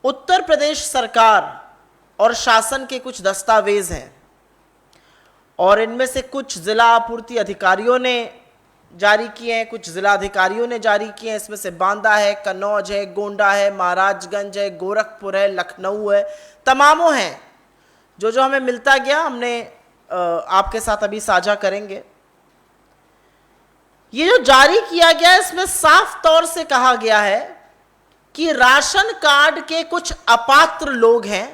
उत्तर प्रदेश सरकार और शासन के कुछ दस्तावेज हैं और इनमें से कुछ जिला आपूर्ति अधिकारियों ने जारी किए हैं, कुछ जिला अधिकारियों ने जारी किए हैं। इसमें से बांदा है, कन्नौज है, गोंडा है, महाराजगंज है, गोरखपुर है, लखनऊ है, तमामों हैं। जो जो हमें मिलता गया हमने आपके साथ अभी साझा करेंगे। ये जो जारी किया गया है इसमें साफ तौर से कहा गया है कि राशन कार्ड के कुछ अपात्र लोग हैं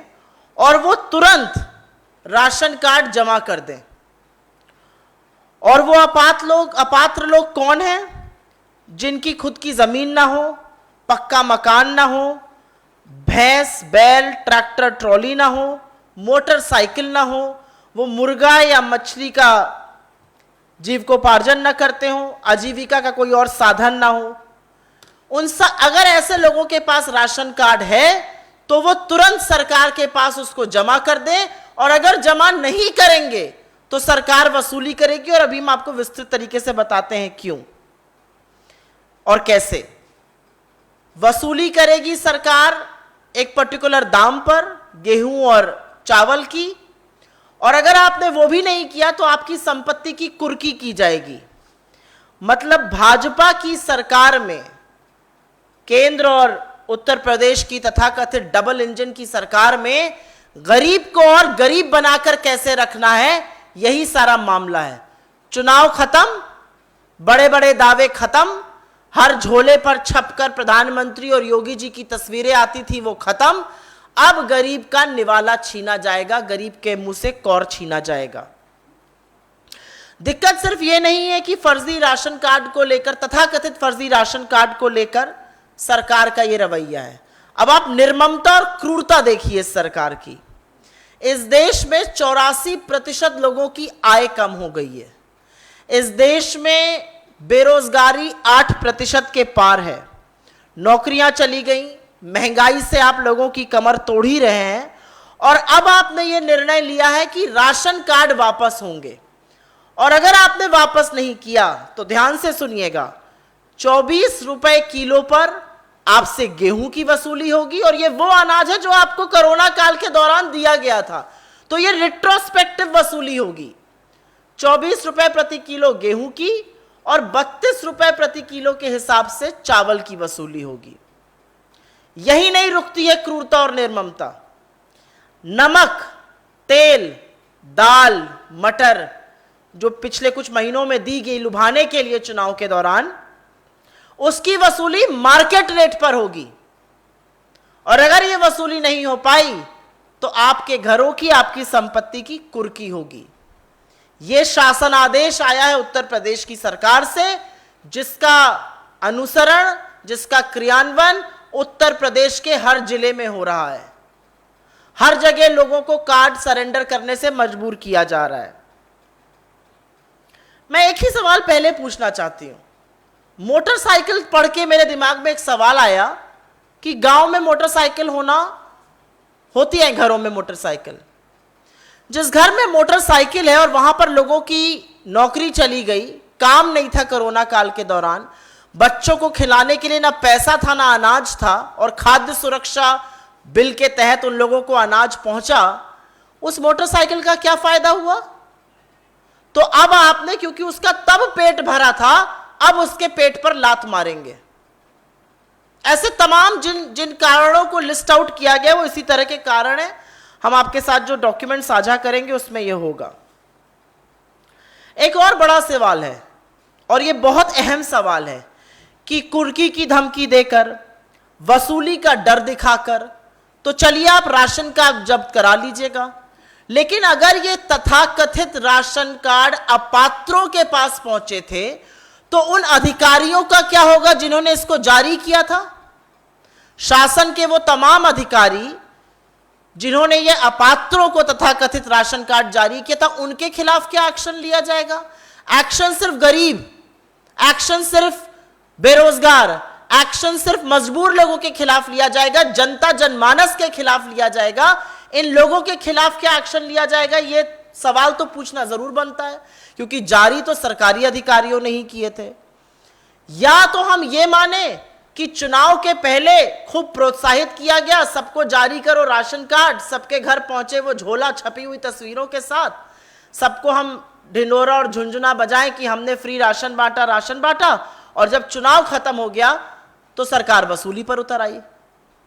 और वो तुरंत राशन कार्ड जमा कर दें। और वो अपात्र लोग कौन हैं? जिनकी खुद की जमीन ना हो, पक्का मकान ना हो, भैंस बैल ट्रैक्टर ट्रॉली ना हो, मोटरसाइकिल ना हो, वो मुर्गा या मछली का जीविकोपार्जन न करते हो, आजीविका का कोई और साधन ना हो। अगर ऐसे लोगों के पास राशन कार्ड है तो वो तुरंत सरकार के पास उसको जमा कर दें, और अगर जमा नहीं करेंगे तो सरकार वसूली करेगी। और अभी हम आपको विस्तृत तरीके से बताते हैं क्यों और कैसे वसूली करेगी सरकार एक पर्टिकुलर दाम पर गेहूं और चावल की। और अगर आपने वो भी नहीं किया तो आपकी संपत्ति की कुर्की की जाएगी। मतलब भाजपा की सरकार में, केंद्र और उत्तर प्रदेश की तथाकथित डबल इंजन की सरकार में, गरीब को और गरीब बनाकर कैसे रखना है, यही सारा मामला है। चुनाव खत्म, बड़े बड़े दावे खत्म, हर झोले पर छपकर प्रधानमंत्री और योगी जी की तस्वीरें आती थी, वो खत्म। अब गरीब का निवाला छीना जाएगा, गरीब के मुंह से कौर छीना जाएगा। दिक्कत सिर्फ ये नहीं है कि फर्जी राशन कार्ड को लेकर, तथाकथित फर्जी राशन कार्ड को लेकर सरकार का ये रवैया है। अब आप निर्ममता और क्रूरता देखिए इस सरकार की। इस देश में 84% लोगों की आय कम हो गई है। इस देश में बेरोजगारी 8% के पार है। नौकरियां चली गई, महंगाई से आप लोगों की कमर तोड़ ही रहे हैं। और अब आपने ये निर्णय लिया है कि राशन कार्ड वापस होंगे। और अगर आपने वापस नहीं किया तो ध्यान से सुनिएगा, 24 रुपए किलो पर आपसे गेहूं की वसूली होगी। और ये वो अनाज है जो आपको कोरोना काल के दौरान दिया गया था, तो ये रिट्रोस्पेक्टिव वसूली होगी। 24 रुपए प्रति किलो गेहूं की और 32 रुपए प्रति किलो के हिसाब से चावल की वसूली होगी। यही नहीं रुकती है क्रूरता और निर्ममता। नमक, तेल, दाल, मटर जो पिछले कुछ महीनों में दी गई लुभाने के लिए चुनाव के दौरान, उसकी वसूली मार्केट रेट पर होगी। और अगर यह वसूली नहीं हो पाई तो आपके घरों की, आपकी संपत्ति की कुर्की होगी। यह शासन आदेश आया है उत्तर प्रदेश की सरकार से, जिसका अनुसरण, जिसका क्रियान्वयन उत्तर प्रदेश के हर जिले में हो रहा है। हर जगह लोगों को कार्ड सरेंडर करने से मजबूर किया जा रहा है। मैं एक ही सवाल पहले पूछना चाहती हूं। मोटरसाइकिल पढ़ के मेरे दिमाग में एक सवाल आया कि गांव में मोटरसाइकिल होती है, घरों में मोटरसाइकिल। जिस घर में मोटरसाइकिल है और वहां पर लोगों की नौकरी चली गई, काम नहीं था कोरोना काल के दौरान, बच्चों को खिलाने के लिए ना पैसा था ना अनाज था, और खाद्य सुरक्षा बिल के तहत उन लोगों को अनाज पहुंचा, उस मोटरसाइकिल का क्या फायदा हुआ? तो अब आपने, क्योंकि उसका तब पेट भरा था, अब उसके पेट पर लात मारेंगे। ऐसे तमाम जिन कारणों को लिस्ट आउट किया गया वो इसी तरह के कारण है। हम आपके साथ जो डॉक्यूमेंट साझा करेंगे उसमें यह होगा। एक और बड़ा सवाल है, और यह बहुत अहम सवाल है, कि कुर्की की धमकी देकर, वसूली का डर दिखाकर तो चलिए आप राशन कार्ड जब्त करा लीजिएगा, लेकिन अगर ये तथाकथित राशन कार्ड अपात्रों के पास पहुंचे थे तो उन अधिकारियों का क्या होगा जिन्होंने इसको जारी किया था? शासन के वो तमाम अधिकारी जिन्होंने ये अपात्रों को तथाकथित राशन कार्ड जारी किया था, उनके खिलाफ क्या एक्शन लिया जाएगा? एक्शन सिर्फ गरीब, एक्शन सिर्फ बेरोजगार, एक्शन सिर्फ मजबूर लोगों के खिलाफ लिया जाएगा, जनता जनमानस के खिलाफ लिया जाएगा। इन लोगों के खिलाफ क्या एक्शन लिया जाएगा, ये सवाल तो पूछना जरूर बनता है, क्योंकि जारी तो सरकारी अधिकारियों ने ही किए थे। या तो हम ये माने कि चुनाव के पहले खूब प्रोत्साहित किया गया, सबको जारी करो राशन कार्ड, सबके घर पहुंचे वो झोला छपी हुई तस्वीरों के साथ, सबको हम ढिंडोरा और झुंझुना बजाएं कि हमने फ्री राशन बांटा, और जब चुनाव खत्म हो गया तो सरकार वसूली पर उतर आई।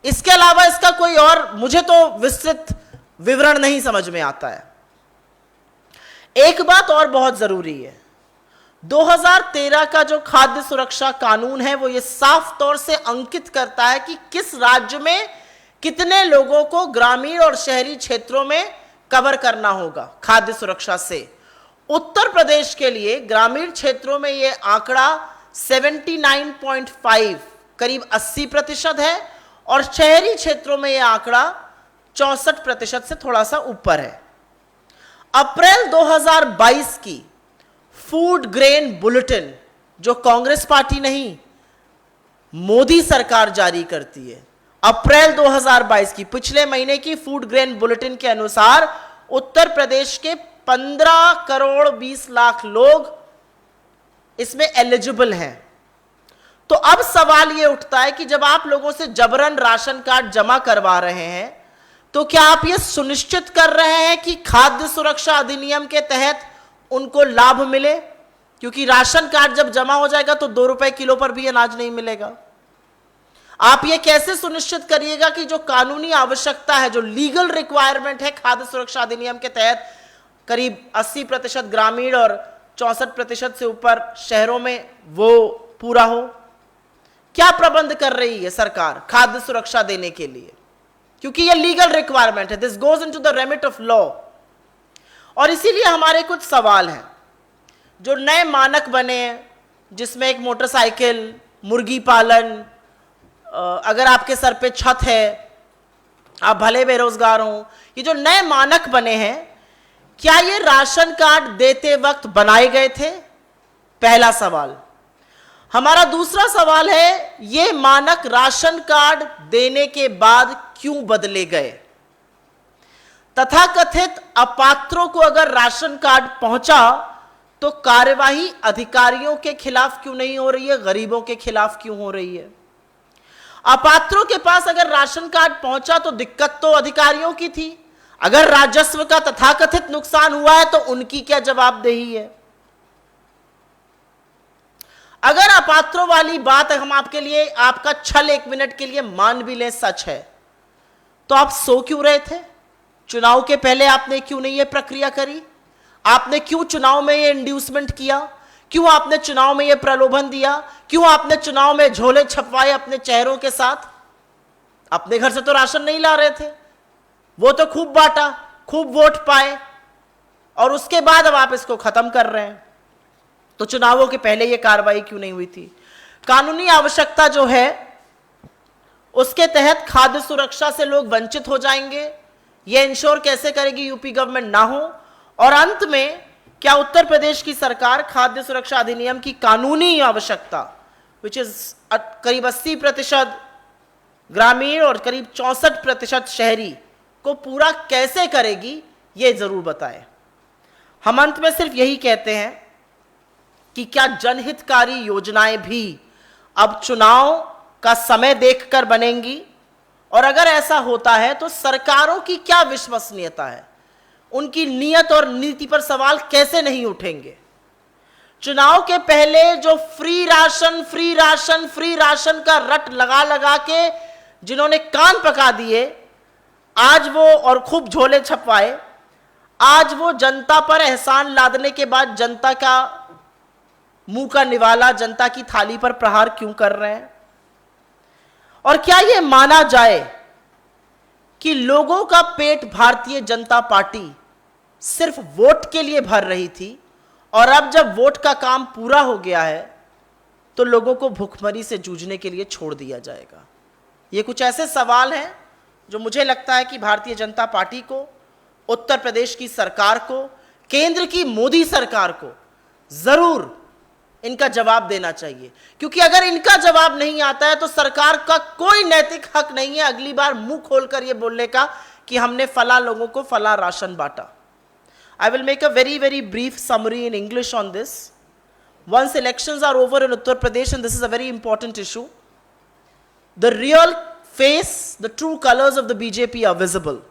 इसके अलावा इसका कोई और मुझे तो विस्तृत विवरण नहीं समझ में आता है। एक बात और बहुत जरूरी है, 2013 का जो खाद्य सुरक्षा कानून है वो ये साफ तौर से अंकित करता है कि किस राज्य में कितने लोगों को ग्रामीण और शहरी क्षेत्रों में कवर करना होगा खाद्य सुरक्षा से। उत्तर प्रदेश के लिए ग्रामीण क्षेत्रों में ये आंकड़ा 79.5 करीब 80% है, और शहरी क्षेत्रों में यह आंकड़ा 64% से थोड़ा सा ऊपर है। अप्रैल 2022 की फूड ग्रेन बुलेटिन, जो कांग्रेस पार्टी नहीं मोदी सरकार जारी करती है, अप्रैल 2022 की पिछले महीने की फूड ग्रेन बुलेटिन के अनुसार उत्तर प्रदेश के 15 करोड़ 20 लाख लोग इसमें एलिजिबल हैं। तो अब सवाल यह उठता है कि जब आप लोगों से जबरन राशन कार्ड जमा करवा रहे हैं तो क्या आप यह सुनिश्चित कर रहे हैं कि खाद्य सुरक्षा अधिनियम के तहत उनको लाभ मिले? क्योंकि राशन कार्ड जब जमा हो जाएगा तो 2 रुपए किलो पर भी अनाज नहीं मिलेगा। आप यह कैसे सुनिश्चित करिएगा कि जो कानूनी आवश्यकता है, जो लीगल रिक्वायरमेंट है खाद्य सुरक्षा अधिनियम के तहत, करीब 80% ग्रामीण और 64% से ऊपर शहरों में, वो पूरा हो? क्या प्रबंध कर रही है सरकार खाद्य सुरक्षा देने के लिए? क्योंकि यह लीगल रिक्वायरमेंट है, this goes into the remit of law. और इसीलिए हमारे कुछ सवाल हैं। जो नए मानक बने हैं, जिसमें एक मोटरसाइकिल, मुर्गी पालन, अगर आपके सर पे छत है, आप भले बेरोजगार हो, ये जो नए मानक बने हैं, क्या ये राशन कार्ड देते वक्त बनाए गए थे? पहला सवाल। हमारा दूसरा सवाल है, ये मानक राशन कार्ड देने के बाद क्यों बदले गए? तथाकथित अपात्रों को अगर राशन कार्ड पहुंचा तो कार्यवाही अधिकारियों के खिलाफ क्यों नहीं हो रही है, गरीबों के खिलाफ क्यों हो रही है? अपात्रों के पास अगर राशन कार्ड पहुंचा तो दिक्कत तो अधिकारियों की थी, अगर राजस्व का तथाकथित नुकसान हुआ है तो उनकी क्या जवाबदेही है? अगर अपात्रों वाली बात हम आपके लिए, आपका छल 1 मिनट के लिए मान भी लें सच है, तो आप सो क्यों रहे थे? चुनाव के पहले आपने क्यों नहीं यह प्रक्रिया करी? आपने क्यों चुनाव में यह इंड्यूसमेंट किया? क्यों आपने चुनाव में यह प्रलोभन दिया? क्यों आपने चुनाव में झोले छपवाए अपने चेहरों के साथ? अपने घर से तो राशन नहीं ला रहे थे, वो तो खूब बांटा, खूब वोट पाए, और उसके बाद अब आप इसको खत्म कर रहे हैं। तो चुनावों के पहले यह कार्रवाई क्यों नहीं हुई थी? कानूनी आवश्यकता जो है उसके तहत खाद्य सुरक्षा से लोग वंचित हो जाएंगे, यह इंश्योर कैसे करेगी यूपी गवर्नमेंट ना हो? और अंत में क्या उत्तर प्रदेश की सरकार खाद्य सुरक्षा अधिनियम की कानूनी आवश्यकता, विच इज करीब 80% ग्रामीण और करीब 64% शहरी, को पूरा कैसे करेगी, यह जरूर बताए। हम अंत में सिर्फ यही कहते हैं कि क्या जनहितकारी योजनाएं भी अब चुनाव का समय देखकर बनेंगी? और अगर ऐसा होता है तो सरकारों की क्या विश्वसनीयता है, उनकी नीयत और नीति पर सवाल कैसे नहीं उठेंगे? चुनाव के पहले जो फ्री राशन का रट लगा लगा के जिन्होंने कान पका दिए, आज वो, और खूब झोले छपवाए, आज वो जनता पर एहसान लादने के बाद जनता का मुंह का निवाला, जनता की थाली पर प्रहार क्यों कर रहे हैं? और क्या यह माना जाए कि लोगों का पेट भारतीय जनता पार्टी सिर्फ वोट के लिए भर रही थी, और अब जब वोट का काम पूरा हो गया है तो लोगों को भूखमरी से जूझने के लिए छोड़ दिया जाएगा? ये कुछ ऐसे सवाल हैं जो मुझे लगता है कि भारतीय जनता पार्टी को, उत्तर प्रदेश की सरकार को, केंद्र की मोदी सरकार को जरूर इनका जवाब देना चाहिए। क्योंकि अगर इनका जवाब नहीं आता है तो सरकार का कोई नैतिक हक नहीं है अगली बार मुंह खोलकर यह बोलने का कि हमने फला लोगों को फला राशन बांटा। I will make a very brief summary in English on this. Once elections are over in Uttar Pradesh, and this is a very important issue, the real face, the true colors of the BJP are visible.